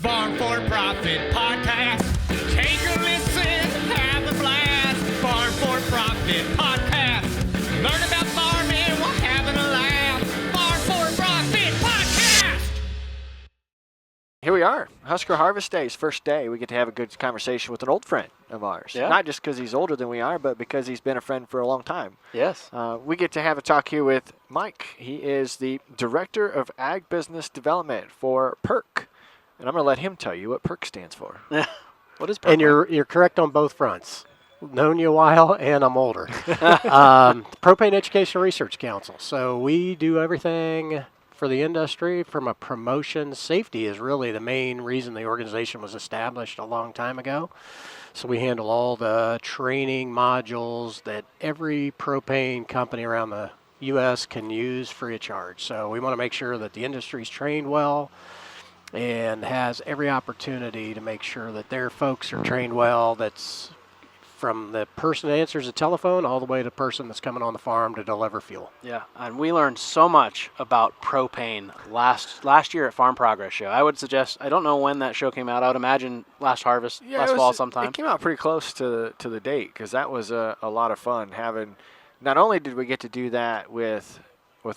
Farm for Profit Podcast. Take a listen, have a blast. Farm for Profit Podcast. Learn about farming while having a laugh. Farm for Profit Podcast. Here we are, Husker Harvest Days, first day. We get to have a good conversation with an old friend of ours. Yeah. Not just because he's older than we are, but because he's been a friend for a long time. Yes. We get to have a talk here with Mike. He is the Director of Ag Business Development for PERC. And I'm going to let him tell you what PERC stands for. What is PERC? And you're correct on both fronts. Known you a while, and I'm older. Propane Education Research Council. So we do everything for the industry from a promotion. Safety is really the main reason the organization was established a long time ago. So we handle all the training modules that every propane company around the U.S. can use free of charge. So we want to make sure that the industry's trained well and has every opportunity to make sure that their folks are trained well. That's from the person that answers the telephone all the way to the person that's coming on the farm to deliver fuel. Yeah, and we learned so much about propane last year at Farm Progress Show. I would suggest, I don't know when that show came out. I would imagine last harvest, last fall sometime. It came out pretty close to the date because that was a lot of fun having. Not only did we get to do that with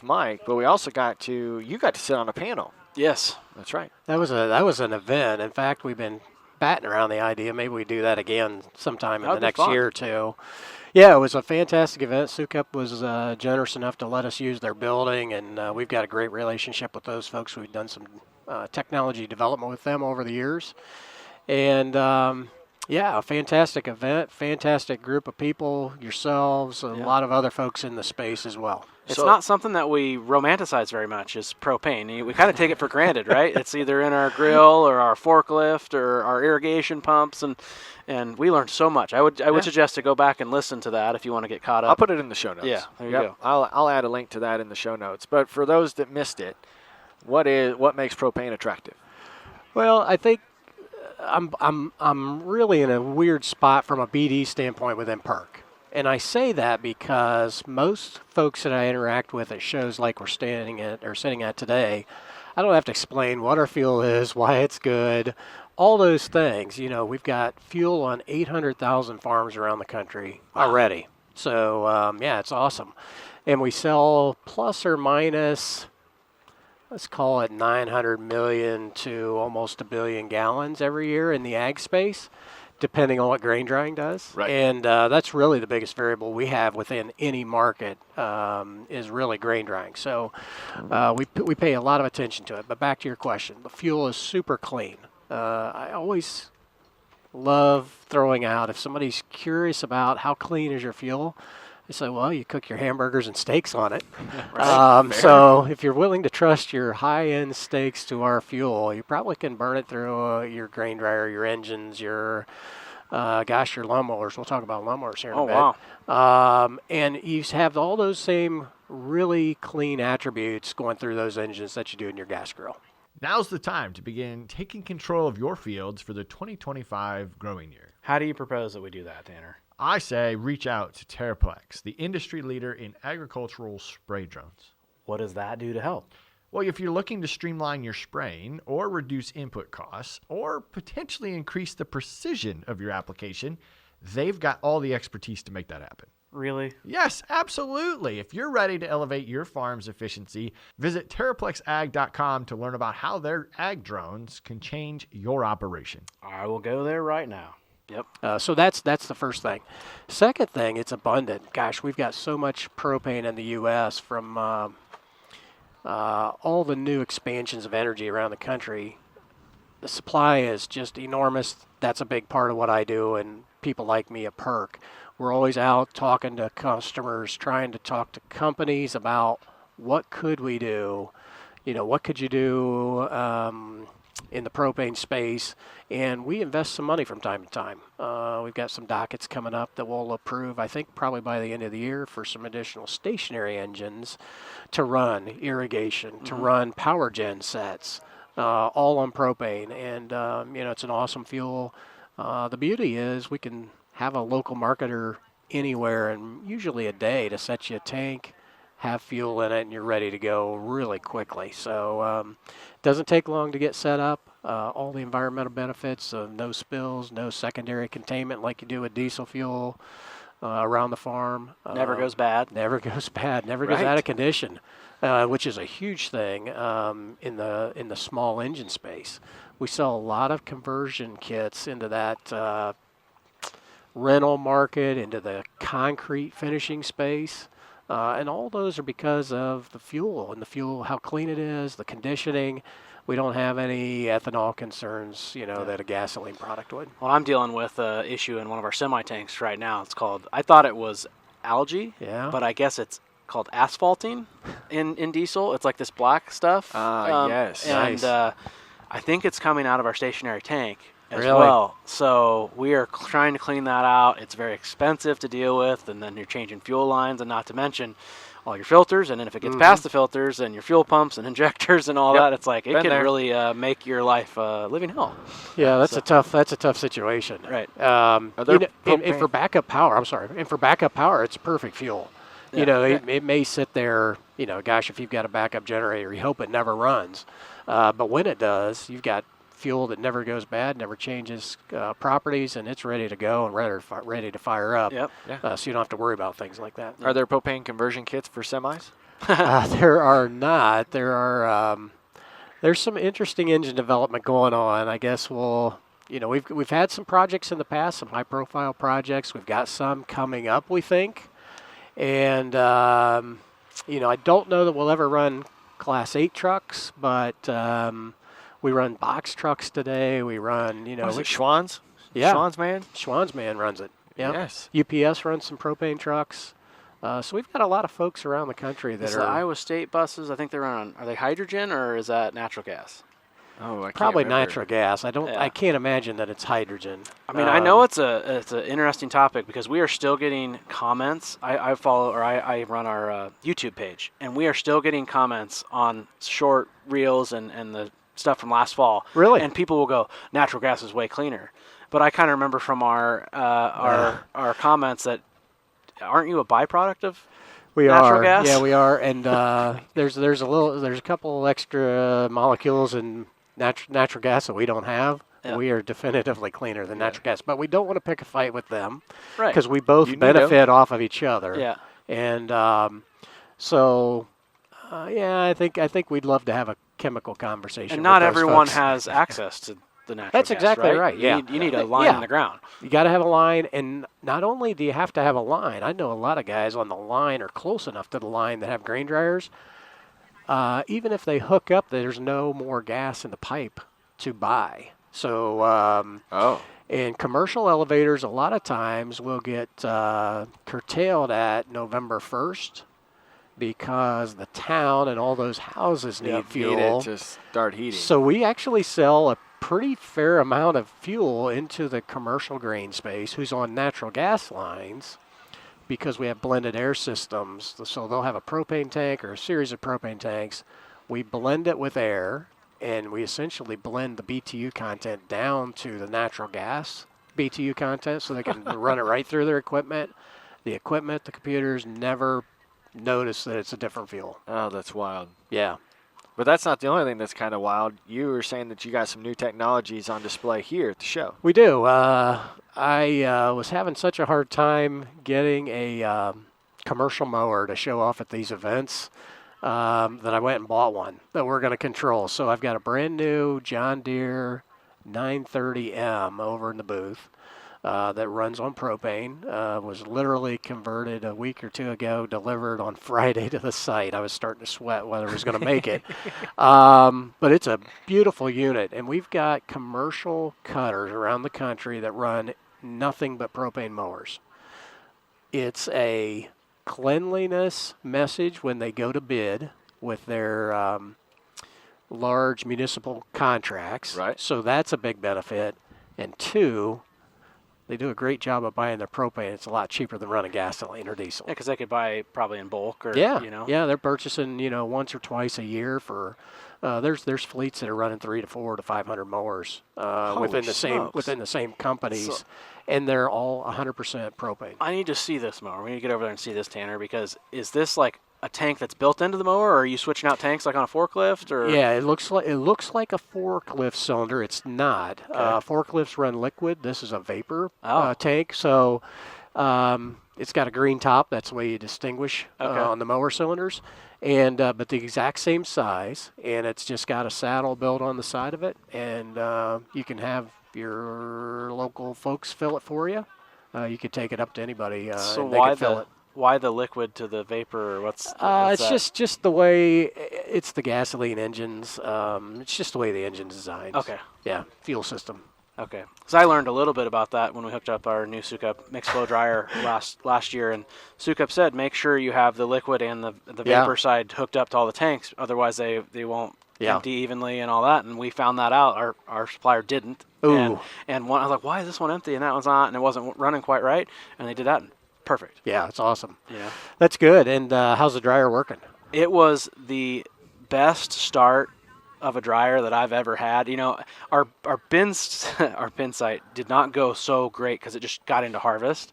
Mike, but we also you got to sit on a panel. Yes. That's right. That was an event. In fact, we've been batting around the idea maybe we do that again sometime in the next year or two. Yeah, it was a fantastic event. Sukup was generous enough to let us use their building, and we've got a great relationship with those folks. We've done some technology development with them over the years. And, yeah, a fantastic event, fantastic group of people, yourselves, a lot of other folks in the space as well. It's not something that we romanticize very much, is propane. We kind of take it for granted, right? It's either in our grill or our forklift or our irrigation pumps, and we learned so much. I would suggest to go back and listen to that if you want to get caught up. I'll put it in the show notes. Yeah, there you go. I'll add a link to that in the show notes. But for those that missed it, what makes propane attractive? Well, I think I'm really in a weird spot from a BD standpoint within PERC. And I say that because most folks that I interact with at shows like we're sitting at today, I don't have to explain what our fuel is, why it's good, all those things. You know, we've got fuel on 800,000 farms around the country already. So, yeah, it's awesome. And we sell plus or minus, let's call it 900 million to almost 1 billion gallons every year in the ag space, depending on what grain drying does. Right. And that's really the biggest variable we have within any market is really grain drying. So we pay a lot of attention to it. But back to your question, the fuel is super clean. I always love throwing out, if somebody's curious about how clean is your fuel, I say, well, you cook your hamburgers and steaks on it. Right. So if you're willing to trust your high-end steaks to our fuel, you probably can burn it through your grain dryer, your engines, your lawnmowers. We'll talk about lawnmowers here in a bit. Wow. And you have all those same really clean attributes going through those engines that you do in your gas grill. Now's the time to begin taking control of your fields for the 2025 growing year. How do you propose that we do that, Tanner? I say reach out to Terraplex, the industry leader in agricultural spray drones. What does that do to help? Well, if you're looking to streamline your spraying or reduce input costs or potentially increase the precision of your application, they've got all the expertise to make that happen. Really? Yes, absolutely. If you're ready to elevate your farm's efficiency, visit TerraplexAg.com to learn about how their ag drones can change your operation. I will go there right now. Yep. So that's the first thing. Second thing, it's abundant. Gosh, we've got so much propane in the U.S. from all the new expansions of energy around the country. The supply is just enormous. That's a big part of what I do, and people like me at PERC. We're always out talking to customers, trying to talk to companies about what could we do. You know, what could you do in the propane space, and we invest some money from time to time. We've got some dockets coming up that we'll approve, I think, probably by the end of the year for some additional stationary engines to run irrigation, to run power gen sets, all on propane. And, you know, it's an awesome fuel. The beauty is we can have a local marketer anywhere in usually a day to set you a tank, have fuel in it, and you're ready to go really quickly. So it doesn't take long to get set up. all the environmental benefits of no spills, no secondary containment like you do with diesel fuel around the farm. Never goes bad. Never goes bad. Never goes out of condition, which is a huge thing in the small engine space. We sell a lot of conversion kits into that rental market, into the concrete finishing space. And all those are because of the fuel, how clean it is, the conditioning. We don't have any ethanol concerns, that a gasoline product would. Well, I'm dealing with an issue in one of our semi-tanks right now. It's called, I thought it was algae, but I guess it's called asphalting in diesel. It's like this black stuff. Yes. And I think it's coming out of our stationary tank as Really? well. So we are trying to clean that out. It's very expensive to deal with, and then you're changing fuel lines, and not to mention all your filters, and then if it gets past the filters and your fuel pumps and injectors and all that, it's like it can really make your life living hell. Yeah, that's a tough situation. Right. And for backup power, it's perfect fuel. Yeah. It may sit there, gosh, if you've got a backup generator, you hope it never runs. But when it does, you've got fuel that never goes bad, never changes properties, and it's ready to go and ready to fire up. Yep. So you don't have to worry about things like that. Are there propane conversion kits for semis? There are not. There are. There's some interesting engine development going on. I guess we've had some projects in the past, some high-profile projects. We've got some coming up, we think, and I don't know that we'll ever run Class 8 trucks, but we run box trucks today. We run, Was it Schwann's? Yeah. Schwann's man? Schwann's man runs it. Yeah. Yes. UPS runs some propane trucks. So we've got a lot of folks around the country that The are Iowa State buses, I think they're on. Are they hydrogen or is that natural gas? Oh, I can't probably remember. natural gas. I can't imagine that it's hydrogen. I mean, I know it's an interesting topic because we are still getting comments. I run our YouTube page, and we are still getting comments on short reels and the stuff from last fall. Really? And people will go, natural gas is way cleaner. But I kind of remember from our comments that aren't you a byproduct of natural gas? Yeah, we are. And there's a couple extra molecules in natural gas that we don't have. Yeah. We are definitively cleaner than natural gas, but we don't want to pick a fight with them, Right. Because we both benefit off of each other. Yeah. And I think we'd love to have a chemical conversation. And not with those everyone folks. has access to the natural That's gas, exactly right, You yeah. need a line in the ground. You got to have a line, and not only do you have to have a line, I know a lot of guys on the line are close enough to the line that have grain dryers. Even if they hook up, there's no more gas in the pipe to buy. So, and commercial elevators a lot of times will get curtailed at November 1st because the town and all those houses need fuel. Need it to start heating. So we actually sell a pretty fair amount of fuel into the commercial grain space who's on natural gas lines because we have blended air systems. So they'll have a propane tank or a series of propane tanks. We blend it with air, and we essentially blend the BTU content down to the natural gas BTU content so they can run it right through their equipment. The computers never notice that it's a different fuel. Oh, that's wild. Yeah. But that's not the only thing that's kind of wild. You were saying that you got some new technologies on display here at the show. We do. I was having such a hard time getting a commercial mower to show off at these events that I went and bought one that we're going to control. So I've got a brand new John Deere 930M over in the booth that runs on propane. Was literally converted a week or two ago, delivered on Friday to the site. I was starting to sweat whether it was going to make it. But it's a beautiful unit, and we've got commercial cutters around the country that run nothing but propane mowers. It's a cleanliness message when they go to bid with their large municipal contracts. Right. So that's a big benefit. And two, they do a great job of buying their propane. It's a lot cheaper than running gasoline or diesel. Yeah, because they could buy probably in bulk or, Yeah, Yeah, they're purchasing, once or twice a year for, there's fleets that are running 300 to 400 to 500 mowers within the same companies, and they're all 100% propane. I need to see this mower. We need to get over there and see this, Tanner, because is this like a tank that's built into the mower, or are you switching out tanks like on a forklift? Or Yeah, it looks like a forklift cylinder. It's not. Forklifts run liquid. This is a vapor tank, so it's got a green top. That's the way you distinguish on the mower cylinders, and but the exact same size, and it's just got a saddle built on the side of it, and you can have your local folks fill it for you. You could take it up to anybody. So and they could fill it. Why the liquid to the vapor? Or what's it's just the way it's the gasoline engines. It's just the way the engine's designed. Okay. Yeah, fuel system. Okay. Because I learned a little bit about that when we hooked up our new Sukup mixed flow dryer last year, and Sukup said make sure you have the liquid and the vapor side hooked up to all the tanks, otherwise they won't empty evenly and all that. And we found that out. Our supplier didn't. Ooh. And one, I was like, why is this one empty and that one's not? And it wasn't running quite right. And they did that. Perfect. Yeah, it's awesome. Yeah. That's good. And how's the dryer working? It was the best start of a dryer that I've ever had. You know, our bin site did not go so great because it just got into harvest,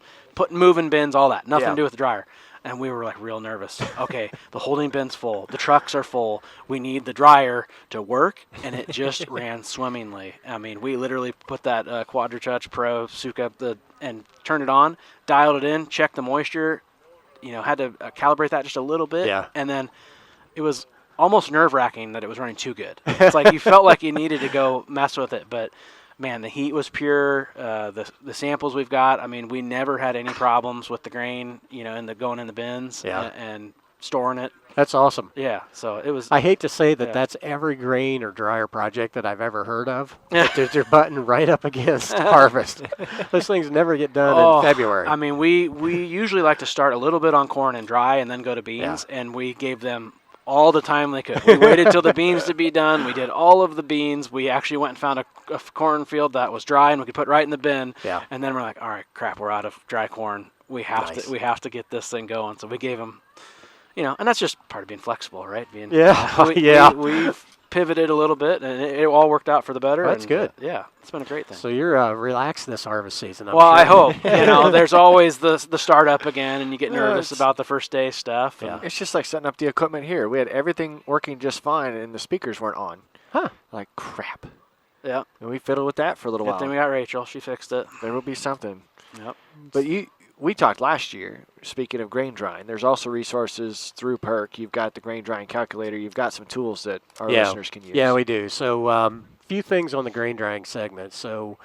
moving bins, all that, nothing to do with the dryer. And we were like real nervous. Okay, the holding bin's full, the trucks are full. We need the dryer to work, and it just ran swimmingly. I mean, we literally put that Quadratouch Pro Sukup and turned it on, dialed it in, checked the moisture. You know, had to calibrate that just a little bit. Yeah. And then it was almost nerve-wracking that it was running too good. It's like you felt like you needed to go mess with it, but man, the heat was pure. The samples we've got, I mean, we never had any problems with the grain, you know, going in the bins and storing it. That's awesome. Yeah, so it was. I hate to say that that's every grain or dryer project that I've ever heard of. But they're butting right up against harvest. Those things never get done in February. I mean, we usually like to start a little bit on corn and dry and then go to beans, and we gave them all the time they could. We waited till the beans to be done. We did all of the beans. We actually went and found a cornfield that was dry and we could put right in the bin. Yeah. And then we're like, all right, crap, we're out of dry corn. We have to get this thing going. So we gave them, you know, and that's just part of being flexible, right? We've pivoted a little bit, and it all worked out for the better. That's good. It's been a great thing. So you're relaxed this harvest season, I'm well, sure. I hope. You know, there's always the startup again, and you get nervous about the first day stuff. Yeah. It's just like setting up the equipment here. We had everything working just fine, and the speakers weren't on. Huh. Like, crap. Yeah. And we fiddled with that for a little Good while. thing we got Rachel. She fixed it. There will be something. Yep. But we talked last year, speaking of grain drying, there's also resources through PERC. You've got the grain drying calculator. You've got some tools that our listeners can use. Yeah, we do. So few things on the grain drying segment. So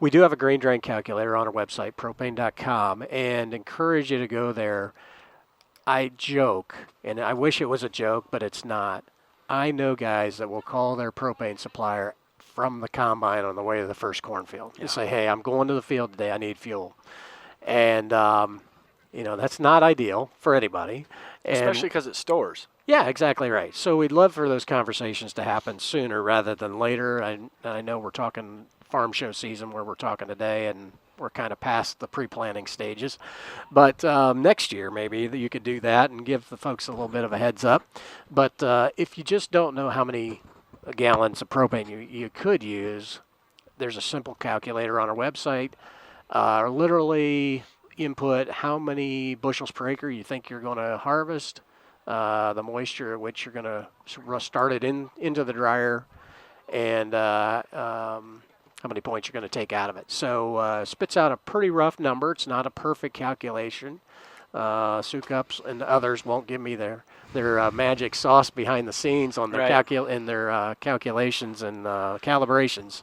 we do have a grain drying calculator on our website, propane.com, and encourage you to go there. I joke, and I wish it was a joke, but it's not. I know guys that will call their propane supplier from the combine on the way to the first cornfield and say, hey, I'm going to the field today. I need fuel. And, you know, that's not ideal for anybody. Especially because it stores. Yeah, exactly right. So we'd love for those conversations to happen sooner rather than later. I know we're talking farm show season where we're talking today, and we're kind of past the pre-planning stages. But next year, maybe you could do that and give the folks a little bit of a heads up. But if you just don't know how many gallons of propane you could use, there's a simple calculator on our website. Literally input how many bushels per acre you think you're going to harvest, the moisture at which you're going to start it into the dryer, and how many points you're going to take out of it. So spits out a pretty rough number. It's not a perfect calculation. Sukups and others won't give me their magic sauce behind the scenes on their calculations and calibrations,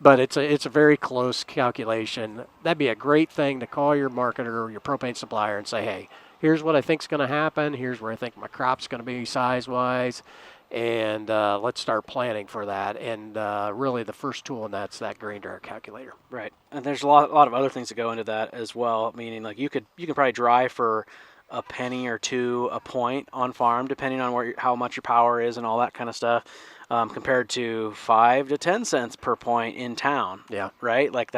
but it's a very close calculation. That'd be a great thing to call your marketer or your propane supplier and say, hey, here's what I think's going to happen. Here's where I think my crop's going to be size-wise, and let's start planning for that. And really the first tool in that's that grain dryer calculator. Right, and there's a lot of other things that go into that as well. Meaning, like you can probably dry for a penny or two a point on farm, depending on how much your power is and all that kind of stuff, compared to 5 to 10 cents per point in town. Yeah, right. Like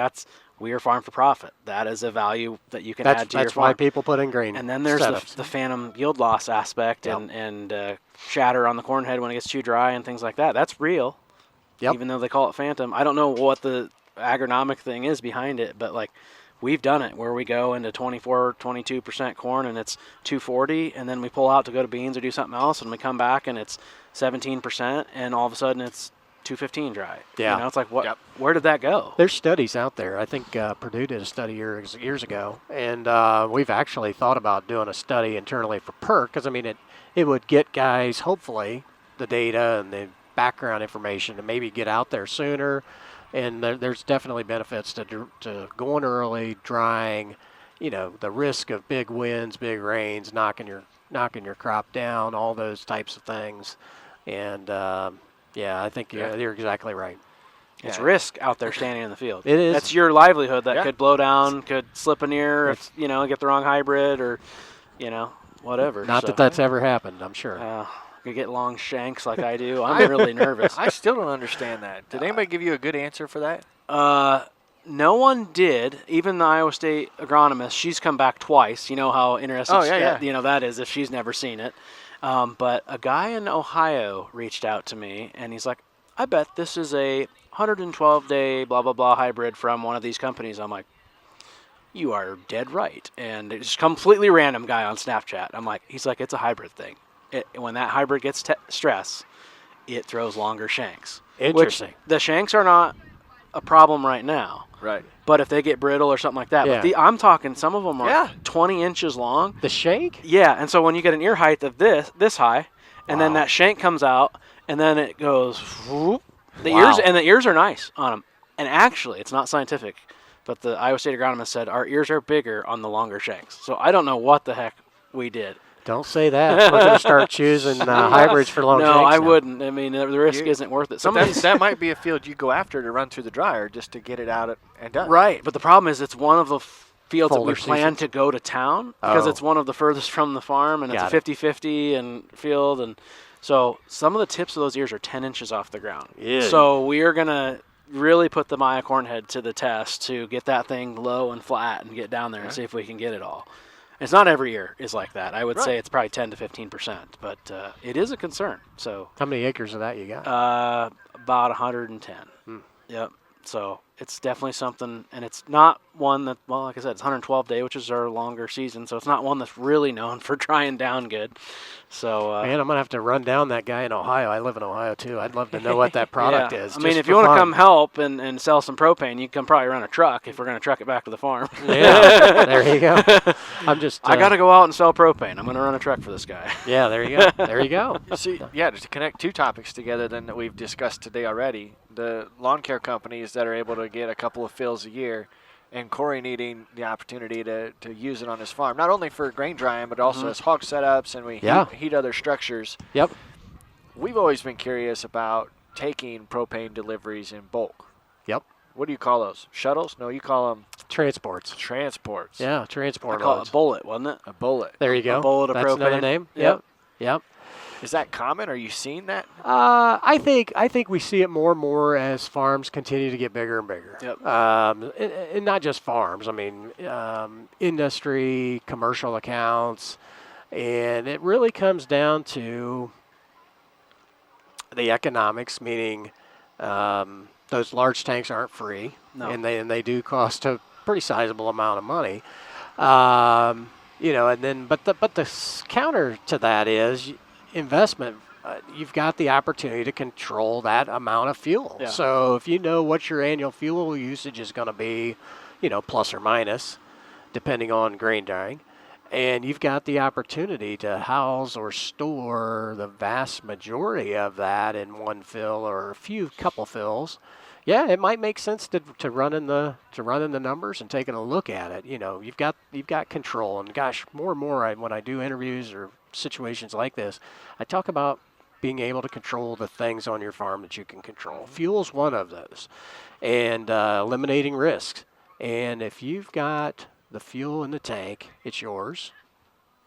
we are farm for profit. That is a value that you can add to your farm. That's why people put in grain. And then there's the phantom yield loss aspect and shatter on the corn head when it gets too dry and things like that. That's real. Yep. Even though they call it phantom. I don't know what the agronomic thing is behind it, but like we've done it where we go into 22% corn and it's 240, and then we pull out to go to beans or do something else, and we come back and it's 17%, and all of a sudden it's 215 dry. Yeah. You know, it's like, what? Yep. Where did that go? There's studies out there. I think Purdue did a study years ago, and we've actually thought about doing a study internally for PERC, because, I mean, it would get guys, hopefully, the data and the background information to maybe get out there sooner, and there's definitely benefits to going early, drying, you know, the risk of big winds, big rains, knocking your crop down, all those types of things, and yeah, I think you're exactly right. It's risk out there standing in the field. It is. That's your livelihood that Yeah. could blow down, could slip an ear, if, you know, get the wrong hybrid or, you know, whatever. Not So, that that's ever happened, I'm sure. you get long shanks like I do. I'm really nervous. I still don't understand that. Did anybody give you a good answer for that? No one did. Even the Iowa State agronomist, she's come back twice. You know how interesting you know that is if she's never seen it. But a guy in Ohio reached out to me, and he's like, I bet this is a 112-day blah, blah, blah hybrid from one of these companies. I'm like, you are dead right. And it's completely random guy on Snapchat. He's like, it's a hybrid thing. When that hybrid gets stress, it throws longer shanks. Interesting. Which the shanks are not a problem right now. Right. But if they get brittle or something like that, Yeah. but I'm talking some of them are 20 inches long. The shank? Yeah, and so when you get an ear height of this high, and then Wow. that shank comes out, and then it goes whoop, the Wow. ears are nice on them. And actually, it's not scientific, but the Iowa State agronomist said our ears are bigger on the longer shanks. So I don't know what the heck we did. Don't say that. We're going to start choosing hybrids for long No, shanks I now. wouldn't. I mean, the risk isn't worth it. Some of these, That might be a field you go after to run through the dryer just to get it out and done. right, but the problem is it's one of the fields that we Folder plan seasons. to go to town because Oh. it's one of the furthest from the farm, and it's Got a it. 50-50 and field, and so some of the tips of those ears are 10 inches off the ground. Yeah. So we are going to really put the Maya cornhead to the test to get that thing low and flat and get down there and see if we can get it all. It's not every year is like that. I would say it's probably 10 to 15%, but it is a concern. So How many acres of that you got? about 110. Yep. So it's definitely something, and it's not one that, well, like I said, it's 112 day, which is our longer season. So it's not one that's really known for drying down good. So Man, I'm going to have to run down that guy in Ohio. I live in Ohio, too. I'd love to know what that product yeah. is. I mean, just if for you want to fun. come help and sell some propane, you can probably run a truck if we're going to truck it back to the farm. Yeah, there you go. I'm just. I got to go out and sell propane. I'm going to run a truck for this guy. Yeah, there you go. There you go. See, yeah, to connect two topics together then that we've discussed today already, the lawn care companies that are able to get a couple of fills a year, and Corey needing the opportunity to use it on his farm, not only for grain drying, but also as hog setups, and we heat other structures. Yep. We've always been curious about taking propane deliveries in bulk. Yep. What do you call those? Shuttles? No, you call them Transports. transports. Yeah, I transport call it loads. a bullet, wasn't it? A bullet. There you go. A bullet of That's another propane. name. Yep. Yep. Is that common? Are you seeing that? I think we see it more and more as farms continue to get bigger and bigger. Yep. And not just farms. I mean, industry, commercial accounts, and it really comes down to the economics. Meaning, those large tanks aren't free, No. and they do cost a pretty sizable amount of money. You know, and then but the counter to that is investment. You've got the opportunity to control that amount of fuel. Yeah. So if you know what your annual fuel usage is going to be, you know, plus or minus, depending on grain drying, and you've got the opportunity to house or store the vast majority of that in one fill or a couple fills. Yeah, it might make sense to run in the numbers and taking a look at it. You know, you've got control. And gosh, more and more when I do interviews or situations like this, I talk about being able to control the things on your farm that you can control. Fuel's one of those, and eliminating risks. And if you've got the fuel in the tank, it's yours.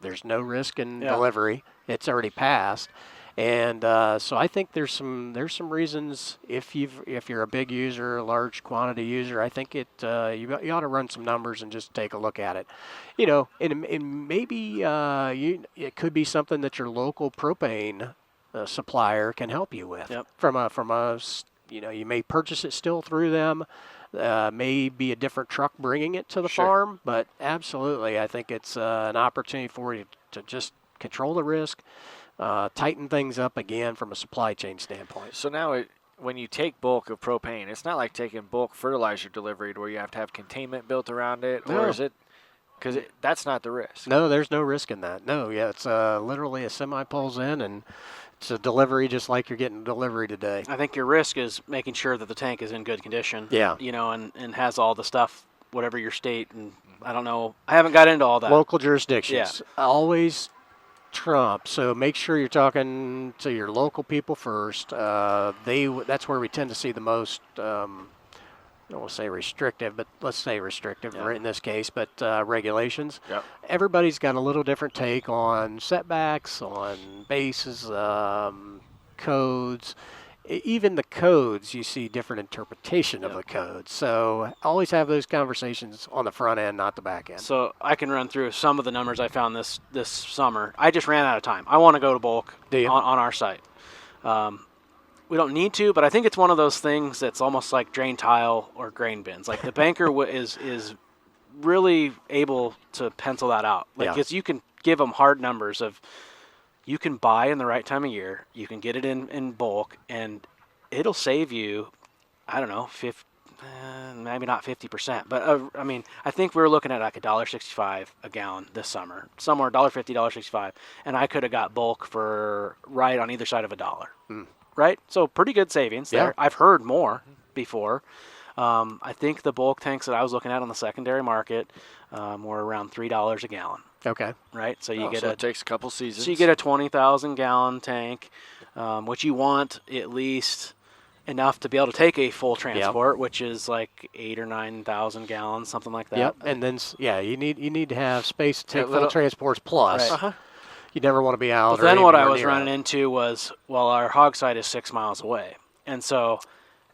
There's no risk in delivery. It's already passed. And so I think there's some reasons if you're a big user, a large quantity user, I think you ought to run some numbers and just take a look at it. You know, and maybe it could be something that your local propane supplier can help you with. Yep. From a You may purchase it still through them. May be a different truck bringing it to the Sure. farm, but absolutely, I think it's an opportunity for you to just control the risk, tighten things up again from a supply chain standpoint. So now when you take bulk of propane, it's not like taking bulk fertilizer delivery where you have to have containment built around it, No. or is it? Because that's not the risk. No, there's no risk in that. No, yeah, it's literally a semi pulls in and it's a delivery just like you're getting a delivery today. I think your risk is making sure that the tank is in good condition. Yeah. And has all the stuff, whatever your state, and I don't know. I haven't got into all that. Local jurisdictions always trump. So make sure you're talking to your local people first. That's where we tend to see the most. I don't want to say restrictive, but let's say restrictive right in this case, but regulations. Yep. Everybody's got a little different take on setbacks, on bases, codes. Even the codes, you see different interpretation of the codes. So always have those conversations on the front end, not the back end. So I can run through some of the numbers I found this summer. I just ran out of time. I want to go to bulk on our site. We don't need to, but I think it's one of those things that's almost like drain tile or grain bins. Like the banker is really able to pencil that out. Like it's, you can give them hard numbers of you can buy in the right time of year, you can get it in bulk, and it'll save you, I don't know, maybe not 50%, but I mean, I think we were looking at like $1.65 a gallon this summer, somewhere $1.50, $1.65, and I could have got bulk for right on either side of $1. Right? So pretty good savings there. I've heard more before. I think the bulk tanks that I was looking at on the secondary market were around $3 a gallon. Okay. Right? So you it takes a couple seasons. So you get a 20,000 gallon tank, which you want at least enough to be able to take a full transport, which is like 8,000 or 9,000 gallons, something like that. Yep. And then you need to have space to take full transports plus. Right. You never want to be out. But then what I was running into was, our hog site is 6 miles away. And so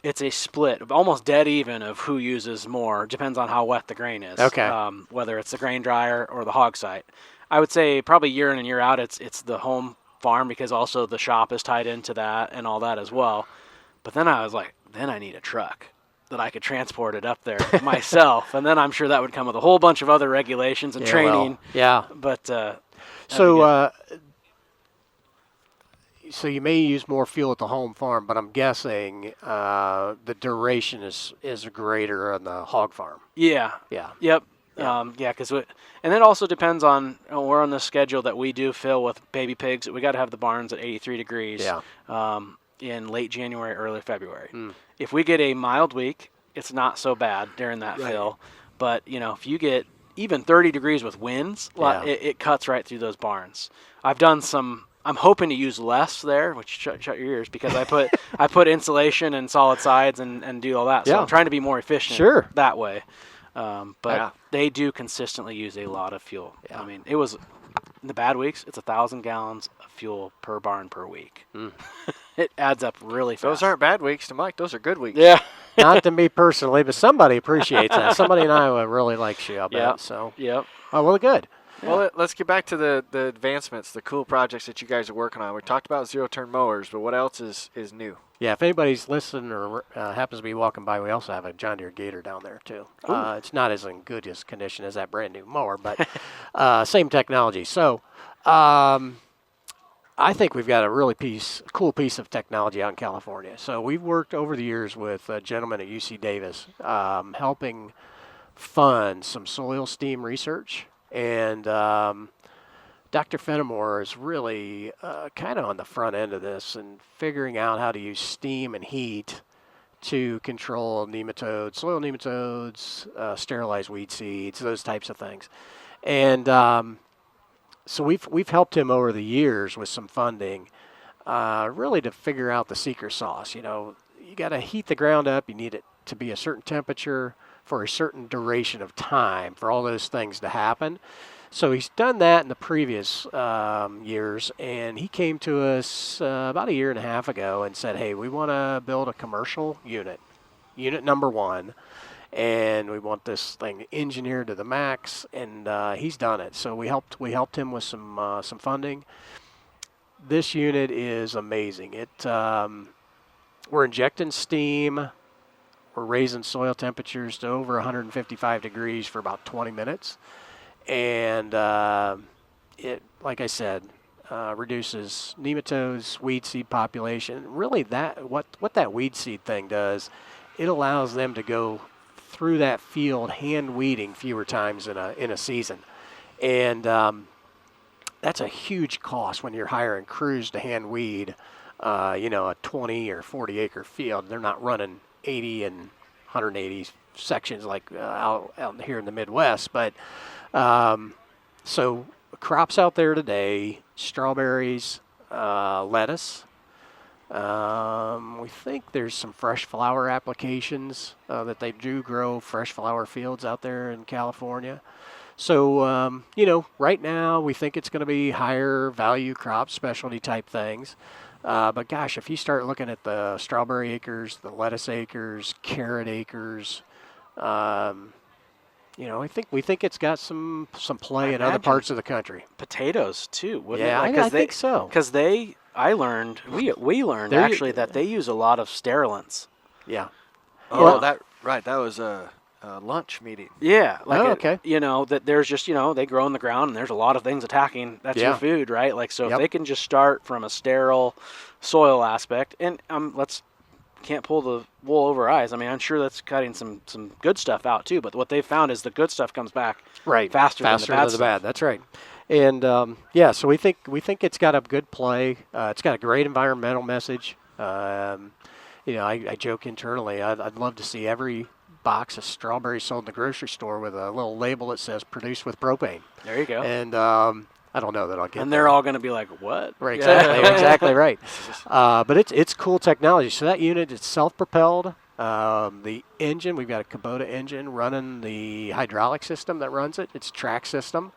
it's a split, almost dead even of who uses more. Depends on how wet the grain is. Okay. Whether it's the grain dryer or the hog site. I would say probably year in and year out, it's the home farm because also the shop is tied into that and all that as well. But then I was like, then I need a truck that I could transport it up there myself. And then I'm sure that would come with a whole bunch of other regulations and training. But... So you may use more fuel at the home farm, but I'm guessing the duration is greater on the hog farm. Yeah. Yeah. Yep. Because and it also depends on we're on the schedule that we do fill with baby pigs. We got to have the barns at 83 degrees. Yeah. In late January, early February. If we get a mild week, it's not so bad during that fill. But if you get even 30 degrees with winds, it cuts right through those barns. I've done some. I'm hoping to use less there, which shut your ears because I put insulation and solid sides and do all that. So I'm trying to be more efficient that way. But they do consistently use a lot of fuel. I mean, it was in the bad weeks, it's 1,000 gallons of fuel per barn per week. It adds up really fast. Those aren't bad weeks to Mike. Those are good weeks. Yeah. Not to me personally, but somebody appreciates that. Somebody in Iowa really likes you, I bet. So. Yep. Oh, well, good. Well, let's get back to the advancements, the cool projects that you guys are working on. We talked about zero-turn mowers, but what else is new? Yeah, if anybody's listening or happens to be walking by, we also have a John Deere Gator down there, too. It's not as in good condition as that brand-new mower, but same technology. So I think we've got a really cool piece of technology out in California. So we've worked over the years with a gentleman at UC Davis helping fund some soil steam research. And Dr. Fenimore is really kind of on the front end of this and figuring out how to use steam and heat to control nematodes, soil nematodes, sterilize weed seeds, those types of things. And so we've helped him over the years with some funding, really to figure out the secret sauce. You got to heat the ground up. You need it to be a certain temperature for a certain duration of time for all those things to happen. So he's done that in the previous years, and he came to us about a year and a half ago and said, hey, we want to build a commercial unit number 1, and we want this thing engineered to the max, and he's done it. So we helped him with some funding. This unit is amazing. we're injecting steam. We're raising soil temperatures to over 155 degrees for about 20 minutes. And it, like I said, reduces nematodes, weed seed population. Really, what that weed seed thing does, it allows them to go through that field hand weeding fewer times in a season. And that's a huge cost when you're hiring crews to hand weed, a 20 or 40 acre field. They're not running 80 and 180 sections like out here in the Midwest. But so crops out there today, strawberries, lettuce. We think there's some fresh flower applications that they do grow fresh flower fields out there in California. So, right now we think it's going to be higher value crops, specialty type things. But gosh, if you start looking at the strawberry acres, the lettuce acres, carrot acres, we think it's got some play in other parts of the country. Potatoes too, wouldn't Yeah, it? I think so. Because we learned actually that they use a lot of sterilants. Yeah. Oh, Well- that was a lunch meeting. Yeah. Okay. That there's just, they grow in the ground and there's a lot of things attacking. That's your Yeah. food, right? Like, so Yep. if they can just start from a sterile soil aspect, and can't pull the wool over our eyes. I mean, I'm sure that's cutting some good stuff out too, but what they've found is the good stuff comes back faster than the bad stuff. That's right. And so we think it's got a good play. It's got a great environmental message. I joke internally. I'd love to see every box of strawberries sold in the grocery store with a little label that says "produced with propane." There you go. And I don't know that I'll get. And they're all going to be like, "What?" Right, exactly right. But it's cool technology. So that unit is self-propelled. The engine, we've got a Kubota engine running the hydraulic system that runs it. It's a track system.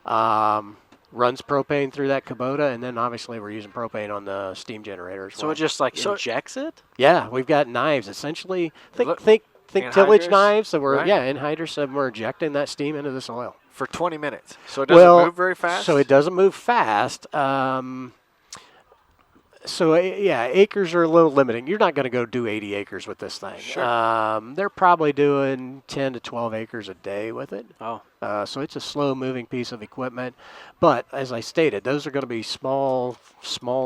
Runs propane through that Kubota, and then obviously we're using propane on the steam generator as well. So it just injects it? Yeah, we've got knives. Essentially, think Anhydrous, tillage knives. So we're right? anhydrous, and we're injecting that steam into the soil. For 20 minutes. So it doesn't move very fast? So it doesn't move fast. Acres are a little limiting. You're not going to go do 80 acres with this thing. Sure. They're probably doing 10 to 12 acres a day with it. Oh. So it's a slow-moving piece of equipment. But as I stated, those are going to be small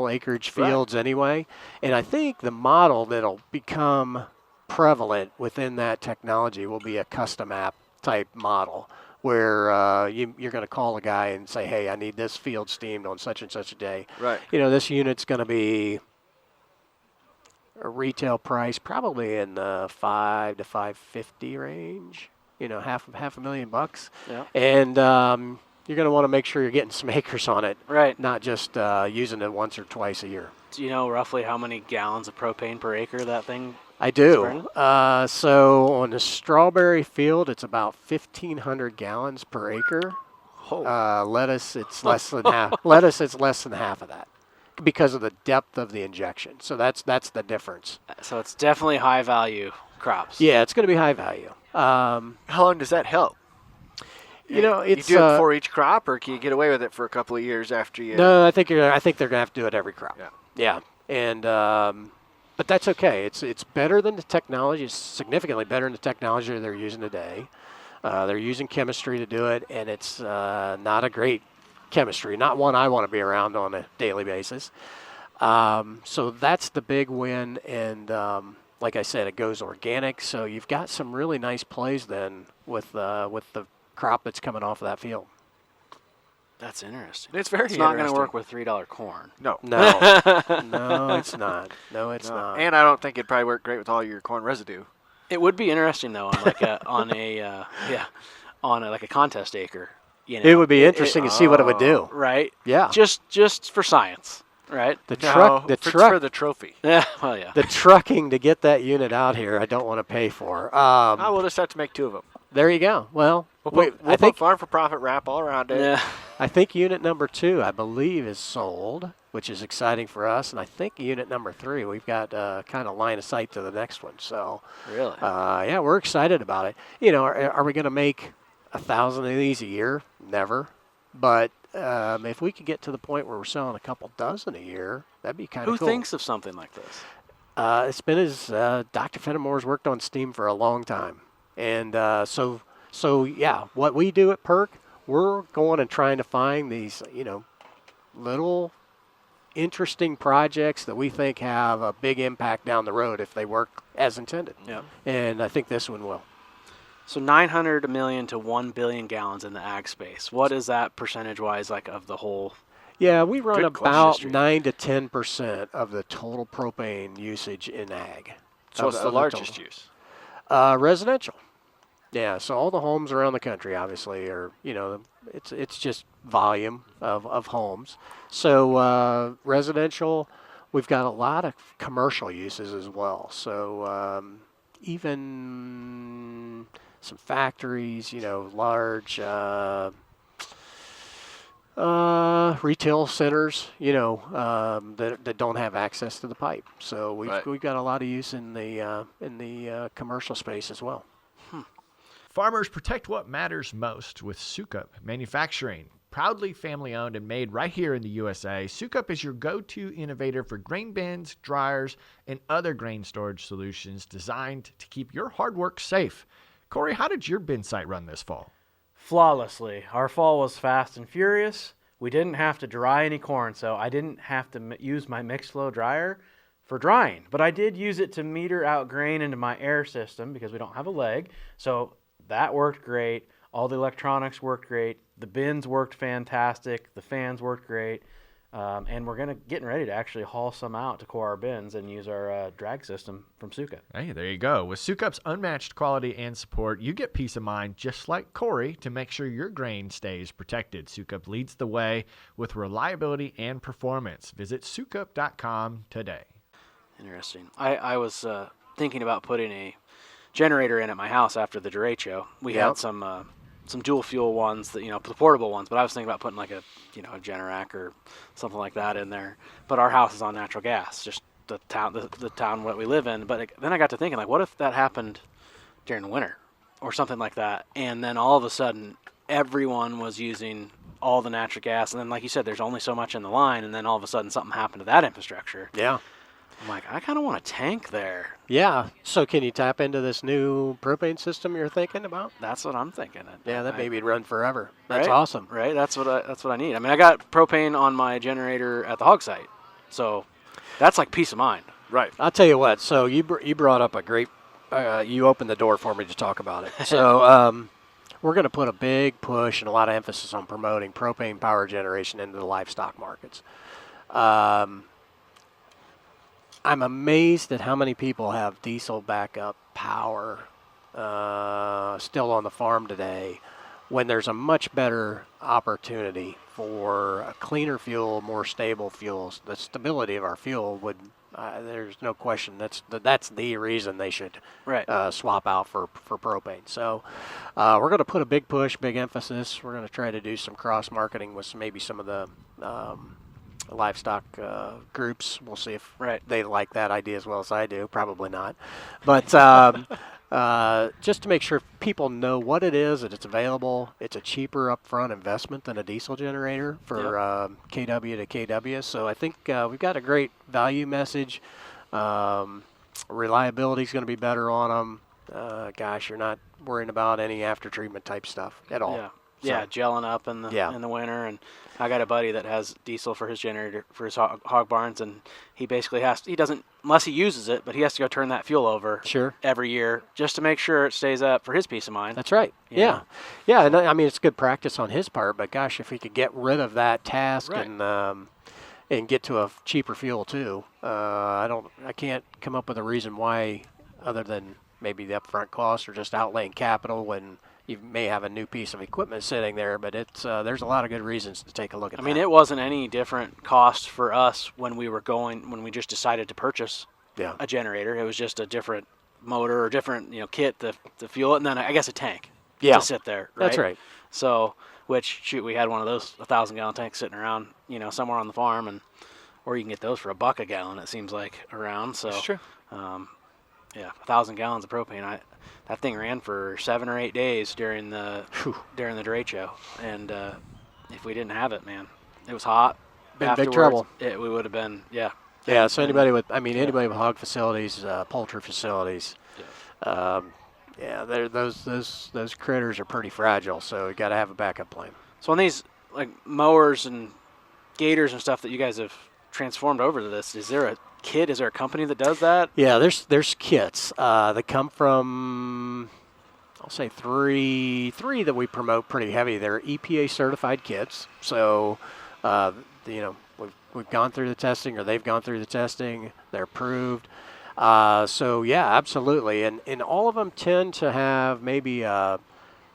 acreage fields anyway. And I think the model that'll become prevalent within that technology will be a custom app type model, where you're going to call a guy and say, hey, I need this field steamed on such and such a day. Right. This unit's going to be a retail price probably in the $5 to $550 range, half $500,000. Yeah. And you're going to want to make sure you're getting some acres on it, Right. not just using it once or twice a year. Do you know roughly how many gallons of propane per acre that thing? I do. So on the strawberry field, it's about 1,500 gallons per acre. Lettuce, it's less than half. Lettuce, it's less than half of that because of the depth of the injection. So that's the difference. So it's definitely high value crops. Yeah, it's going to be high value. How long does that help? It's you do it for each crop, or can you get away with it for a couple of years after you? No, I think they're going to have to do it every crop. Yeah. And but that's okay. It's better than the technology. It's significantly better than the technology they're using today. They're using chemistry to do it, and it's not a great chemistry, not one I want to be around on a daily basis. So that's the big win, and like I said, it goes organic. So you've got some really nice plays then with the crop that's coming off of that field. That's interesting. It's very It's not going to interesting. work with $3 corn. No. No, no, it's not. No, it's not. And I don't think it'd probably work great with all your corn residue. It would be interesting though, on a contest acre. It would be interesting to see what it would do. Right. Yeah. Just for science, right? The for the trophy. Yeah. Well, yeah. The trucking to get that unit out here, I don't want to pay for. We'll just have to make 2 of them. There you go. Well, We'll put farm for profit wrap all around it. Yeah. I think unit number 2, I believe, is sold, which is exciting for us. And I think unit number 3, we've got kind of line of sight to the next one. So, Really? We're excited about it. Are we going to make 1,000 of these a year? Never. But if we could get to the point where we're selling a couple dozen a year, that'd be kind of Who cool. thinks of something like this? It's been his. Dr. Fenimore's worked on steam for a long time, and so yeah. What we do at PERC, we're going and trying to find these, little interesting projects that we think have a big impact down the road if they work as intended. Yeah. And I think this one will. So 900 million to 1 billion gallons in the ag space. What is that percentage-wise like of the whole? Yeah, we run Good question, about Street. 9 to 10% of the total propane usage in ag. So what's the largest use? Residential. Yeah, so all the homes around the country, obviously, are, it's just volume of homes. So residential, we've got a lot of commercial uses as well. So even some factories, large retail centers, that don't have access to the pipe. So we've got a lot of use in the commercial space as well. Farmers protect what matters most with Sukup Manufacturing. Proudly family-owned and made right here in the USA, Sukup is your go-to innovator for grain bins, dryers, and other grain storage solutions designed to keep your hard work safe. Corey, how did your bin site run this fall? Flawlessly. Our fall was fast and furious. We didn't have to dry any corn, so I didn't have to use my mixed flow dryer for drying. But I did use it to meter out grain into my air system because we don't have a leg. So that worked great. All the electronics worked great. The bins worked fantastic. The fans worked great. And we're getting ready to actually haul some out to core our bins and use our drag system from Sukup. Hey, there you go. With Sukup's unmatched quality and support, you get peace of mind just like Corey to make sure your grain stays protected. Sukup leads the way with reliability and performance. Visit sukup.com today. Interesting. I was thinking about putting a generator in at my house after the derecho. We had some dual fuel ones that, the portable ones, but I was thinking about putting like a Generac or something like that in there. But our house is on natural gas, just the town that we live in. But then I got to thinking, like, what if that happened during the winter or something like that? And then all of a sudden everyone was using all the natural gas. And then, like you said, there's only so much in the line. And then all of a sudden something happened to that infrastructure. Yeah. I'm like, I kind of want a tank there. Yeah. So can you tap into this new propane system you're thinking about? That's what I'm thinking. Yeah, that baby'd run forever. That's right? awesome. Right. That's what I need. I mean, I got propane on my generator at the hog site, so that's like peace of mind. Right. I'll tell you what. So you brought up a great. You opened the door for me to talk about it. So we're going to put a big push and a lot of emphasis on promoting propane power generation into the livestock markets. I'm amazed at how many people have diesel backup power still on the farm today when there's a much better opportunity for a cleaner fuel, more stable fuels. The stability of our fuel would, there's no question, that's the reason they should swap out for propane. So we're going to put a big push, big emphasis. We're going to try to do some cross-marketing with maybe some of the livestock groups. We'll see if they like that idea as well as I do. Probably not. But just to make sure people know what it is, that it's available. It's a cheaper upfront investment than a diesel generator for KW to KW. So I think we've got a great value message. Reliability is going to be better on them. You're not worrying about any after treatment type stuff at all. Yeah. Yeah, gelling up in the winter, and I got a buddy that has diesel for his generator for his hog barns, and he basically he doesn't unless he uses it, but he has to go turn that fuel over every year just to make sure it stays up for his peace of mind. That's right. Yeah, and I mean it's good practice on his part, but gosh, if he could get rid of that task and get to a cheaper fuel too, I can't come up with a reason why other than maybe the upfront cost or just outlaying capital when you may have a new piece of equipment sitting there, but it's there's a lot of good reasons to take a look at that. I mean, it wasn't any different cost for us when we just decided to purchase a generator. It was just a different motor or different kit to fuel it, and then I guess a tank to sit there. Right? That's right. So, we had one of those 1,000-gallon tanks sitting around, somewhere on the farm, or you can get those for $1 a gallon. It seems like around. So that's true. 1,000 gallons of propane. That thing ran for 7 or 8 days during the derecho, and if we didn't have it, man, it was hot. Been big trouble. We would have been Yeah, so anybody with hog facilities, poultry facilities, those critters are pretty fragile, so you got to have a backup plan. So on these like mowers and gators and stuff that you guys have transformed over to this, is there a kit? Is there a company that does that? Yeah, there's kits that come from, I'll say three that we promote pretty heavy. They're EPA certified kits, so we've gone through the testing, or they've gone through the testing. They're approved. So yeah, absolutely, and all of them tend to have maybe a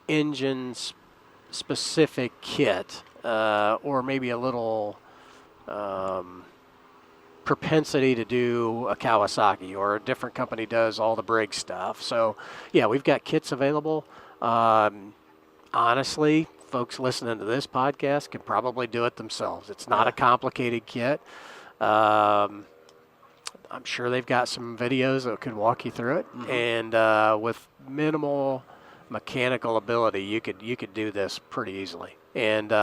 engine-specific kit, or maybe a little propensity to do a Kawasaki, or a different company does all the Briggs stuff. So yeah, we've got kits available. Honestly, folks listening to this podcast can probably do it themselves. It's not a complicated kit. I'm sure they've got some videos that could walk you through it, and with minimal mechanical ability, you could do this pretty easily. And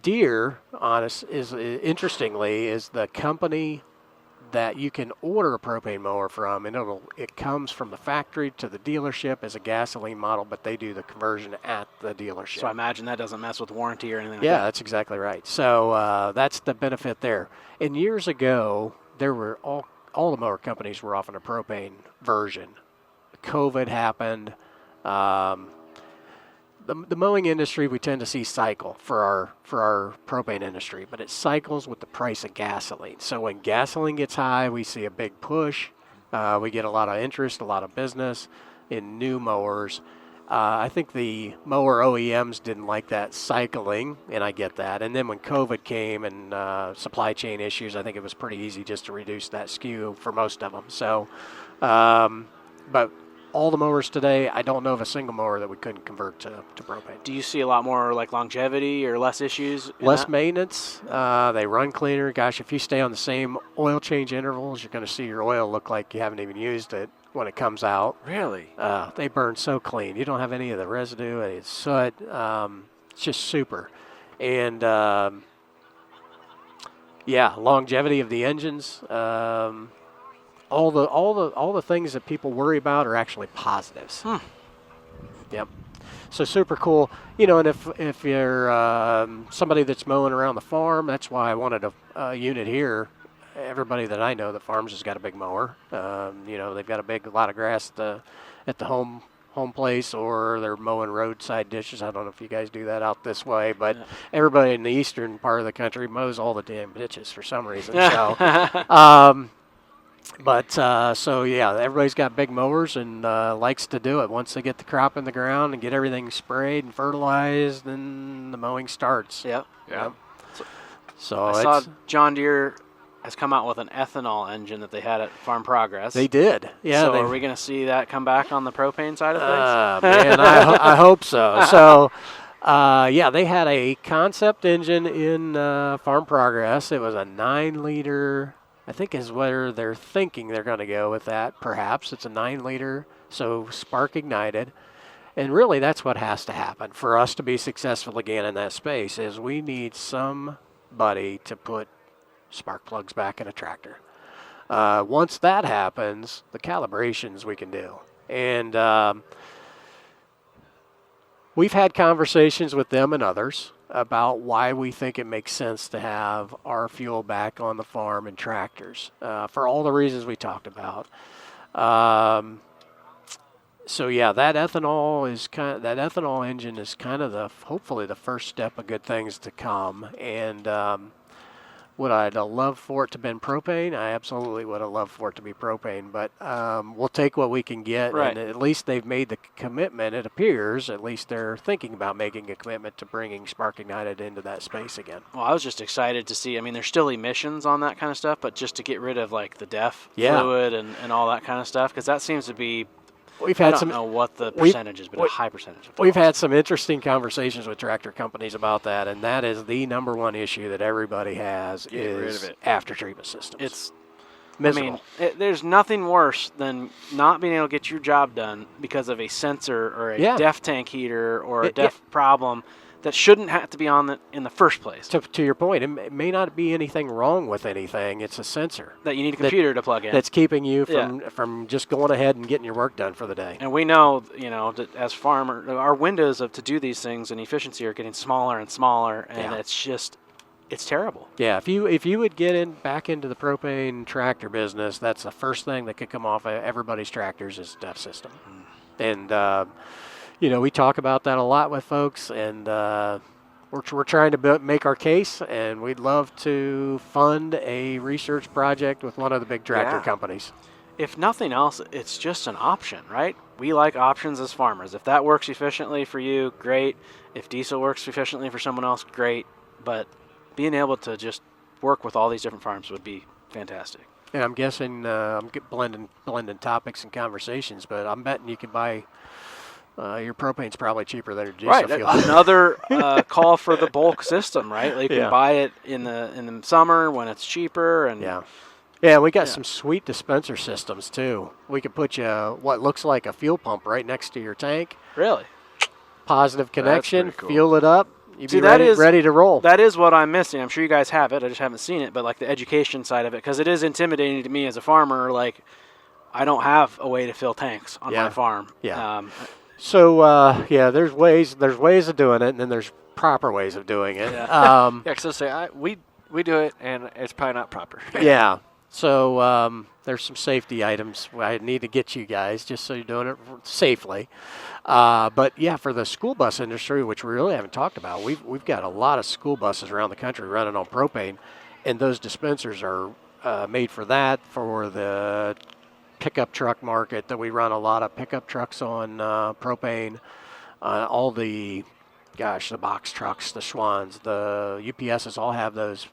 Deere, interestingly, is the company that you can order a propane mower from, and it comes from the factory to the dealership as a gasoline model, but they do the conversion at the dealership. So I imagine that doesn't mess with warranty or anything like that. Yeah, that's exactly right. So that's the benefit there. And years ago, there were all the mower companies were offering a propane version. COVID happened. The mowing industry, we tend to see cycle for our propane industry, but it cycles with the price of gasoline. So when gasoline gets high, we see a big push. We get a lot of interest, a lot of business in new mowers. I think the mower OEMs didn't like that cycling, and I get that. And then when COVID came and supply chain issues, I think it was pretty easy just to reduce that SKU for most of them. So, but all the mowers today, I don't know of a single mower that we couldn't convert to propane. Do you see a lot more like longevity or less issues? Less maintenance. They run cleaner. Gosh, if you stay on the same oil change intervals, you're going to see your oil look like you haven't even used it when it comes out. Really? They burn so clean. You don't have any of the residue, any soot. It's just super. And longevity of the engines. All the things that people worry about are actually positives. Yep. So super cool. And if you're somebody that's mowing around the farm, that's why I wanted a unit here. Everybody that I know that farms has got a big mower. They've got a lot of grass at the home place, or they're mowing roadside ditches. I don't know if you guys do that out this way, but everybody in the eastern part of the country mows all the damn ditches for some reason. So. Everybody's got big mowers and likes to do it. Once they get the crop in the ground and get everything sprayed and fertilized, then the mowing starts. Yep. So I saw John Deere has come out with an ethanol engine that they had at Farm Progress. They did. Yeah. So are we going to see that come back on the propane side of things? Man, I hope so. So, they had a concept engine in Farm Progress. It was a 9-liter. I think is where they're thinking they're going to go with that. Perhaps it's a 9-liter, so spark ignited. And really that's what has to happen for us to be successful again in that space, is we need somebody to put spark plugs back in a tractor. Once that happens, the calibrations we can do. And we've had conversations with them and others about why we think it makes sense to have our fuel back on the farm and tractors, for all the reasons we talked about. That ethanol engine is kind of hopefully the first step of good things to come. And would I have loved for it to have been propane? I absolutely would have loved for it to be propane, but we'll take what we can get. Right. And at least they've made the commitment, it appears, at least they're thinking about making a commitment to bringing spark ignited into that space again. Well, I was just excited to see, there's still emissions on that kind of stuff, but just to get rid of like the DEF fluid and all that kind of stuff, because that seems to be, I don't know what the percentage is, but a high percentage. We've had some interesting conversations with tractor companies about that, and that is the number one issue that everybody has is after treatment systems. It's miserable. There's nothing worse than not being able to get your job done because of a sensor or a DEF tank heater or a DEF problem that shouldn't have to be on in the first place. To your point, it may not be anything wrong with anything. It's a sensor That you need a computer to plug in. that's keeping you from just going ahead and getting your work done for the day. And we know, that as farmers, our windows to do these things and efficiency are getting smaller and smaller, and it's terrible. Yeah, if you would get back into the propane tractor business, that's the first thing that could come off of everybody's tractors is DEF system. And we talk about that a lot with folks, and we're trying to make our case, and we'd love to fund a research project with one of the big tractor companies. If nothing else, it's just an option, right? We like options as farmers. If that works efficiently for you, great. If diesel works efficiently for someone else, great. But being able to just work with all these different farms would be fantastic. And I'm guessing I'm blending topics and conversations, but I'm betting you could buy your propane's probably cheaper than your diesel fuel. Another call for the bulk system, right? Like you can buy it in the summer when it's cheaper, and we got some sweet dispenser systems too. We could put you what looks like a fuel pump right next to your tank. Really? Positive connection. That's pretty cool. Fuel it up. You'd be ready to roll. That is what I'm missing. I'm sure you guys have it. I just haven't seen it. But like the education side of it, because it is intimidating to me as a farmer. Like I don't have a way to fill tanks on my farm. Yeah. So there's ways of doing it, and then there's proper ways of doing it. Because I say we do it, and it's probably not proper. Yeah. So there's some safety items I need to get you guys just so you're doing it safely. But for the school bus industry, which we really haven't talked about, we've got a lot of school buses around the country running on propane, and those dispensers are made for that, for the pickup truck market. That we run a lot of pickup trucks on propane, all the box trucks, the Schwans, the UPSs all have those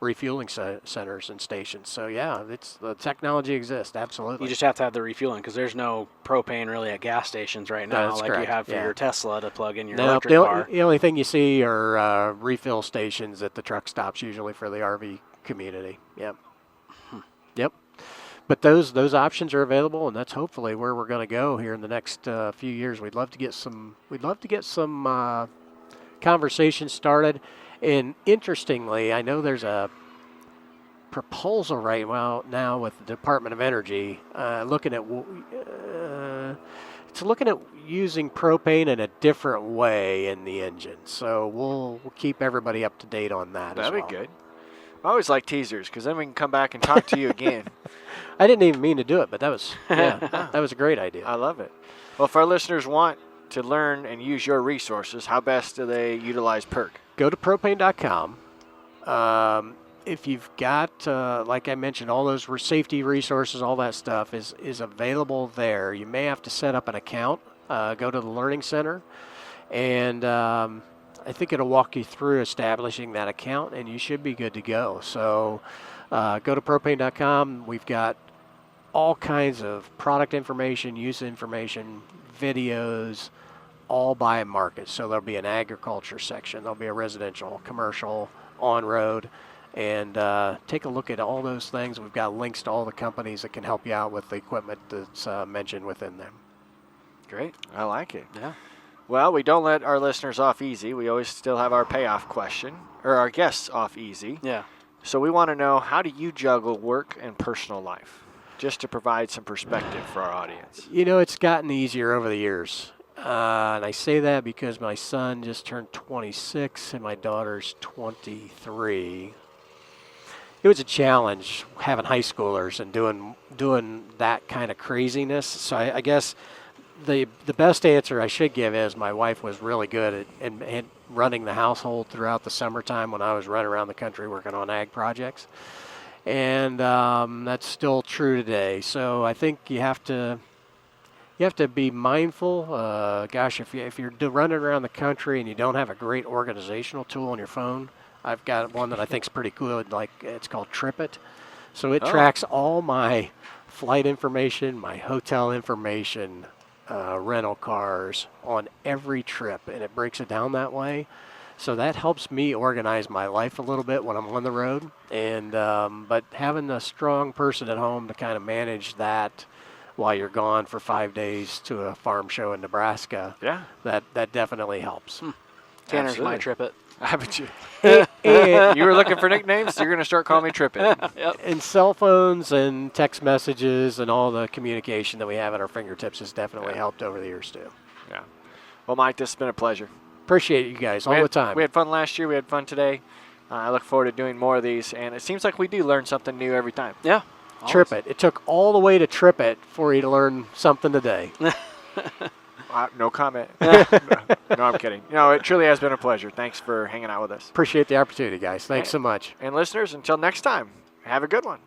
refueling centers and stations. So it's the technology exists, absolutely. You just have to have the refueling, because there's no propane really at gas stations right now, That's like correct. you have for your Tesla to plug in your No, electric car. The only thing you see are refill stations at the truck stops, usually for the RV community. Yep. But those options are available, and that's hopefully where we're going to go here in the next few years. We'd love to get some conversations started. And interestingly, I know there's a proposal right now with the Department of Energy looking at using propane in a different way in the engine. So we'll keep everybody up to date on that. That'd be good. I always like teasers, because then we can come back and talk to you again. I didn't even mean to do it, but that was that was a great idea. I love it. Well, if our listeners want to learn and use your resources, how best do they utilize PERC? Go to propane.com. If you've got, like I mentioned, all those safety resources, all that stuff is available there. You may have to set up an account. Go to the Learning Center, and I think it'll walk you through establishing that account, and you should be good to go. So go to propane.com. We've got all kinds of product information, use information, videos, all by market. So there'll be an agriculture section, there'll be a residential, commercial, on-road, and take a look at all those things. We've got links to all the companies that can help you out with the equipment that's mentioned within them. Great. I like it. Yeah. Well, we don't let our listeners off easy. We always still have our payoff question, or our guests off easy. Yeah. So we want to know, how do you juggle work and personal life? Just to provide some perspective for our audience. It's gotten easier over the years. And I say that because my son just turned 26 and my daughter's 23. It was a challenge having high schoolers and doing that kind of craziness. So I guess the best answer I should give is my wife was really good at running the household throughout the summertime when I was running around the country working on ag projects. And that's still true today. So I think you have to be mindful. If you're running around the country and you don't have a great organizational tool on your phone, I've got one that I think is pretty good. Like, it's called TripIt. So it tracks all my flight information, my hotel information, rental cars on every trip, and it breaks it down that way. So that helps me organize my life a little bit when I'm on the road. And but having a strong person at home to kind of manage that while you're gone for 5 days to a farm show in Nebraska, that definitely helps. Tanner's Absolutely. my Trip It. Haven't you? And, You were looking for nicknames? You're going to start calling me Trip It. and cell phones and text messages and all the communication that we have at our fingertips has definitely helped over the years too. Yeah. Well, Mike, this has been a pleasure. Appreciate you guys all the time. We had fun last year. We had fun today. I look forward to doing more of these, and it seems like we do learn something new every time. Yeah. Trip It. It took all the way to Trip It for you to learn something today. No comment. No, I'm kidding. It truly has been a pleasure. Thanks for hanging out with us. Appreciate the opportunity, guys. Thanks so much. And listeners, until next time, have a good one.